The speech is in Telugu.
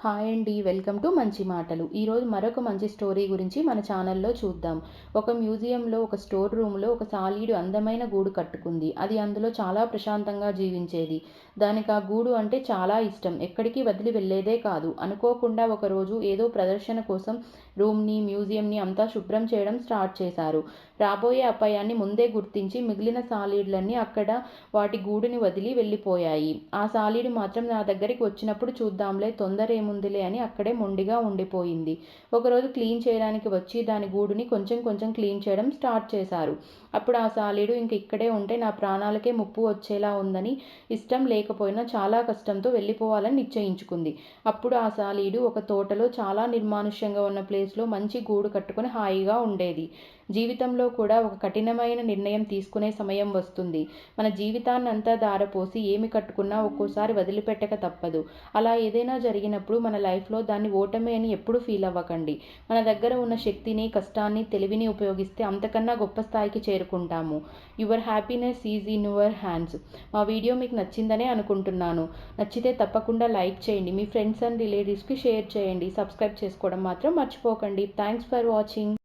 హాయ్ అండి. వెల్కమ్ టు మంచి మాటలు. ఈరోజు మరొక మంచి స్టోరీ గురించి మన ఛానల్లో చూద్దాం. ఒక మ్యూజియంలో ఒక స్టోర్ రూమ్‌లో ఒక సాలీడు అందమైన గూడు కట్టుకుంది. అది అందులో చాలా ప్రశాంతంగా జీవించేది. దానికి ఆ గూడు అంటే చాలా ఇష్టం. ఎక్కడికి వదిలి వెళ్ళేదే కాదు. అనుకోకుండా ఒకరోజు ఏదో ప్రదర్శన కోసం రూమ్‌ని, మ్యూజియంని అంతా శుభ్రం చేయడం స్టార్ట్ చేశారు. రాబోయే అపాయాన్ని ముందే గుర్తించి మిగిలిన సాలీడ్లన్నీ అక్కడ వాటి గూడుని వదిలి వెళ్ళిపోయాయి. ఆ సాలీడు మాత్రం నా దగ్గరికి వచ్చినప్పుడు చూద్దాంలే, తొందరేముందిలే అని అక్కడే మొండిగా ఉండిపోయింది. ఒకరోజు క్లీన్ చేయడానికి వచ్చి దాని గూడుని కొంచెం కొంచెం క్లీన్ చేయడం స్టార్ట్ చేశారు. అప్పుడు ఆ సాలీడు ఇంక ఇక్కడే ఉంటే నా ప్రాణాలకే ముప్పు వచ్చేలా ఉందని, ఇష్టం లేకపోయినా చాలా కష్టంతో వెళ్ళిపోవాలని నిశ్చయించుకుంది. అప్పుడు ఆ సాలీడు ఒక తోటలో చాలా నిర్మానుష్యంగా ఉన్న ప్లేస్‌లో మంచి గూడు కట్టుకొని హాయిగా ఉండేది. జీవితంలో కూడా ఒక కఠినమైన నిర్ణయం తీసుకునే సమయం వస్తుంది. మన జీవితాన్నంతా ధారపోసి ఏమి కట్టుకున్నా ఒక్కోసారి వదిలిపెట్టక తప్పదు. అలా ఏదైనా జరిగినప్పుడు మన లైఫ్‌లో దాన్ని ఓటమి అని ఎప్పుడూ ఫీల్ అవ్వకండి. మన దగ్గర ఉన్న శక్తిని, కష్టాన్ని, తెలివిని ఉపయోగిస్తే అంతకన్నా గొప్ప స్థాయికి చేరుకుంటాము. Your happiness is in your hands. మా వీడియో మీకు నచ్చిందనే అనుకుంటున్నాను. నచ్చితే తప్పకుండా లైక్ చేయండి. మీ ఫ్రెండ్స్ అండ్ రిలేటివ్స్‌కి షేర్ చేయండి. సబ్స్క్రైబ్ చేసుకోవడం మాత్రం మర్చిపోకండి. Thanks for watching.